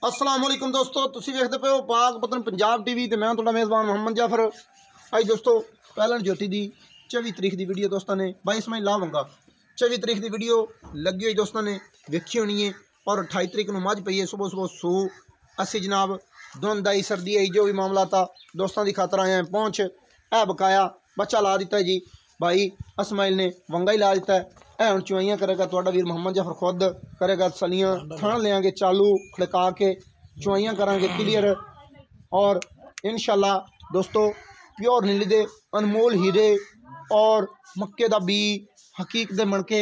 अस्सलाम वालेकुम दोस्तों, तुसी वेखदे पे हो पाक पतन पंजाब टीवी ते मैं तुहाडा मेज़बान मोहम्मद जाफर। अज दोस्तों पैलन ज्योति दी 24 तरीक की वीडियो दोस्तों ने 22 मई लावांगा 24 तरीक की वीडियो लगी हुई दोस्तों ने वेखी होनी है। और 28 तरीक को मझ पई है सुबह सुबह सू असी जनाब धुंध आई सर्दी आई जो भी मामला था दोस्तों की खातर आए हैं पहुँच है बकाया बच्चा ला दिता है जी भाई असमाइल ने वंगा ही ला दिता है हम चुआइयाँ करेगा तो वीर मोहम्मद जाफर खुद करेगा सलियाँ थान लेंगे चालू खड़का के चुआइयाँ करांगे क्लियर। और इंशाल्लाह दोस्तों प्योर नीली दे अनमोल हीरे और मक्के दा बी हकीक दे मणके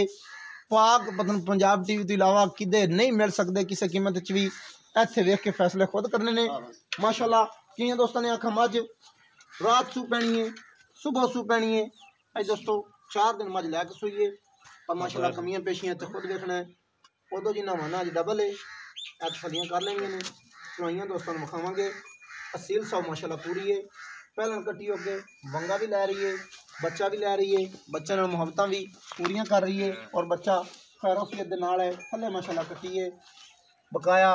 पाक पतन पंजाब टीवी तो इलावा किदे नहीं मिल सकते किसी कीमत भी इत्थे वेख के फैसले खुद करने ने। माशाल्लाह कई दोस्तों ने आखा मझ रात सू पैनी है सुबह सू पैनी है। अज दोस्तों 4 दिन मझ लैके सूईए पर माशाल्लाह कमियां पेशियां तो खुद देखना है उदो जिन्ना माना अज डबल है अज फलियां कर लेंगे ने चुआइयां दोस्तों को विखावे। असील सौ माशाल्लाह पूरी है पहलन कट्टी होके वंगा भी लै रही है बच्चा भी लै रही है बच्चे नाल मुहब्बतां भी पूरियां कर रही है और बच्चा खैरोफियत दे नाल है थले माशाल्लाह कट्टी है बकाया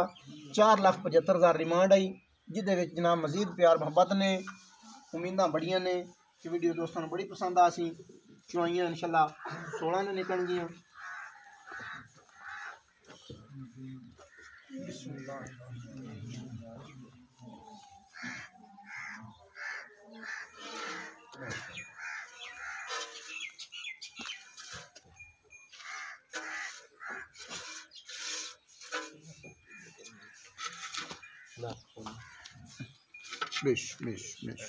4,75,000 रिमांड आई जिदे विच जनाब मजीद प्यार मुहब्बत ने उम्मीदां बड़ियां ने कि वीडियो दोस्तों को बड़ी पसंद आ सी। चुआइयां इंशाल्लाह 16 ने निकलणगियां। बिश बिश बिश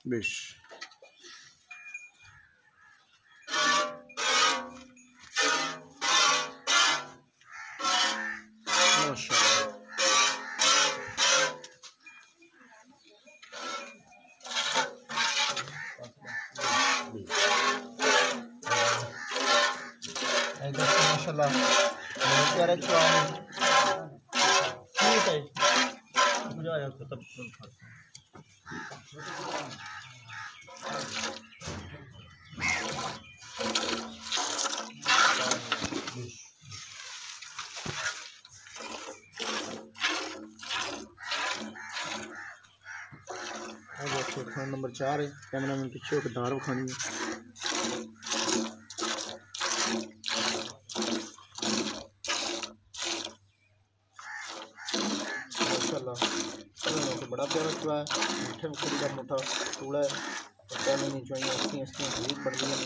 बिश माशाल्लाह प्यारे ठीक है मुझे आया तब खान नंबर 4 है कैमरा में पीछे होकर दार खानी है। तो बड़ा प्यारा चुआ है मीठे मखड़ी का मोटा टूड़ा है पहले नहीं चुआइयाँ अस्तियाँ अस्तियाँ बहुत बढ़ गई हैं।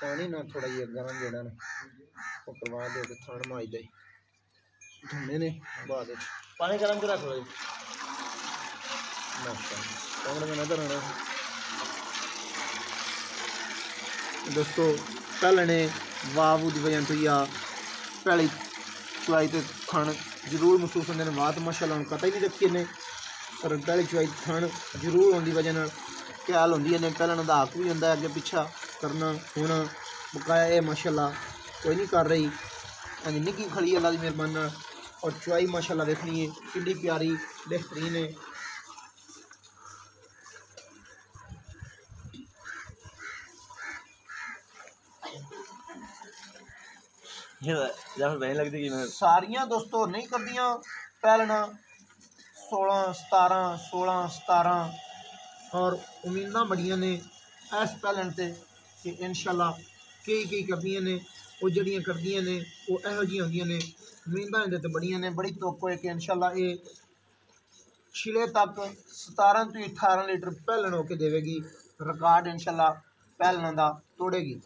पानी ना थोड़ा ये गर्म जोड़ा ने वो करवा दे के थान माज दे धुने ने बाद पानी गर्म करा थोड़ा कैमरे में नजर आना दोस्तों पहले ने वाह की वजह तो या पहली चुआई तो थन जरूर महसूस होंगे ने वाह तो माशाल्लाह हम पता ही नहीं रखी ने पर पहली चुआई थन जरूर होने की वजह ख्याल होंगी ने पहले का हक भी होंगे अगे पिछा करना होना बकाया ये माशाल्लाह कोई नहीं कर रही अं निकी खड़ी अल्लाह की मेहरबानी और चुआई माशाल्लाह देखनी है कि प्यारी बेहतरीन है। लगती कि सारियां दोस्तों नहीं कर दियाँ पहलना 16-17 और उम्मीदां बड़ियां ने इस पहलन से कि इंशाल्लाह कई करदियां ने वो जड़ियाँ करदियां ने वो यहो जी होंदियां ने उम्मीदां इहदे ते बड़ियां ने बड़ी तोप है कि इंशाल्लाह ये छिले तक 17 तो 18 लीटर पहलन होके देवेगी रिकॉर्ड इंशाल्लाह पहलना दा तोड़ेगी।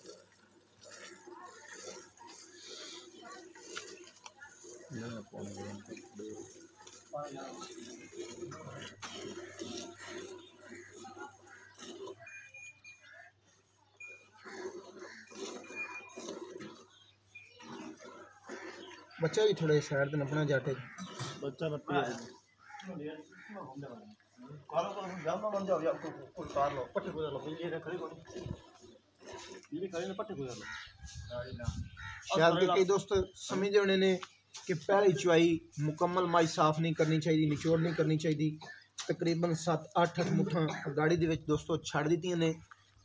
बच्चा भी थोड़े साइड पे नपना जाटे बच्चा नपी शायद के कई दोस्त समझे होने ने कि पहली चुआई मुकम्मल माई साफ नहीं करनी चाहिए, निचोड़ नहीं करनी चाहिए। तकरीबन 7-8 मुठा गाड़ी के दोस्तों छड़ दी ने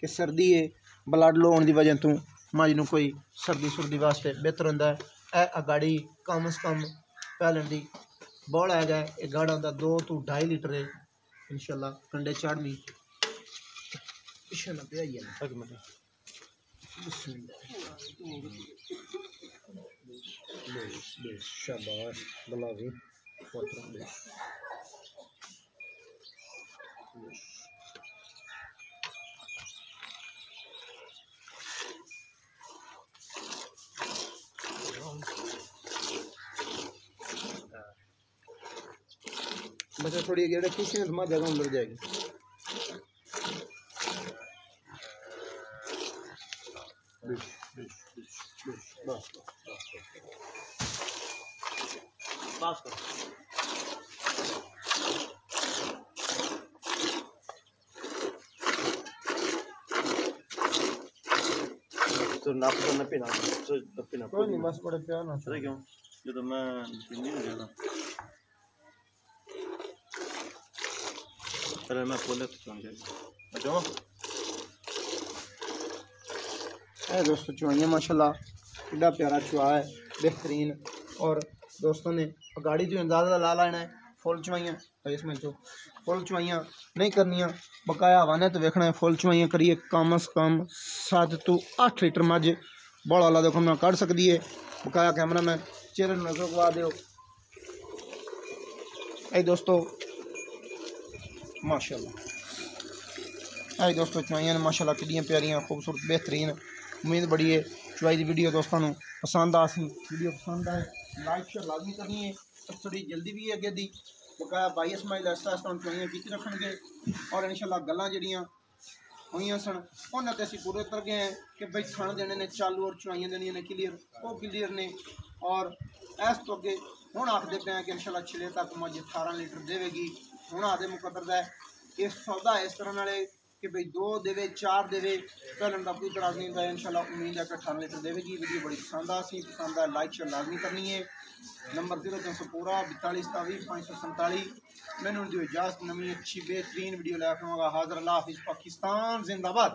कि सर्दी है, ब्लड लो होने की वजह तो मझ को कोई सर्दी सुर्दी वास्ते बेहतर होंगे। यह गाड़ी कम से कम पहले की बौड़ है गया, ये गाड़ा होंगे 2 to 2.5 लीटर है। इंशाल्लाह कंडे चढ़नी पिछले ना पे आइए शाबाश बलावी बच्चा थोड़ी गेड़ा खींचने तो जगह अंदर जाएगी। बस तो नाप करना पीना तो पीना कोई नहीं, बस बड़े प्यार ना पता क्यों जो तो मैं पिंडी हो जाता पहले मैं खोले तो सुन के अच्छा है दोस्तों। चुआइयाँ माशाल्लाह कितना प्यारा चुआ है, बेहतरीन। और दोस्तों ने गाड़ी जो अंदाज़ा ला लेना है फुल चुआइयाँ तो इसमें जो फुल चुआइयाँ नहीं करनिया, बकाया हवाने तो वेखना है फुल चुआइयाँ करिए कम से कम 7 to 8 लीटर मझ बड़ा वाला देखो ना कढ़ सकती है। बकाया कैमरा में चेहरे नजर गवा दो। ऐ दोस्तों माशाल्लाह, ऐ दोस्तों चुआइयाँ ने माशाल्लाह कितनी प्यारियां खूबसूरत बेहतरीन। उम्मीद बड़ी है चुआई की वीडियो दोस्तों पसंद आ सी। वीडियो पसंद आए लाइक शेयर लाजमी करनी है। थोड़ी जल्दी भी है अगे दी बकाया 22 मई आस्ता आस्ता हम चुआइयाँ की रखेंगे और इंशाल्लाह गल्लां जड़ियाँ हुई सन उन्होंने तो असी पूरे उतर गए हैं कि भाई थण देने ने चालू और चुआइयाँ देनिया ने क्लीयर, वो क्लीयर ने। और इस तो अगे हूँ आखते पे हैं कि इंशाल्लाह 6 तक मझ 18 लीटर देगी। हूँ आदे मुकदर है इस सौदा इस तरह नाले कि भाई 2 देवे 4 देवे पहले का कोई तरह नहीं होता। इंशाल्लाह उम्मीद है कि 18 लीटर देगी। वीडियो बड़ी पसंद आ सी, पसंद है लाइक शेयर लाजमी करनी है। नंबर 0300 पूरा 42 547। मैंने जो इजाज़त नवी अच्छी बेहतरीन वीडियो लैकर हाजिर। अल्लाह हाफिज़। पाकिस्तान जिंदाबाद।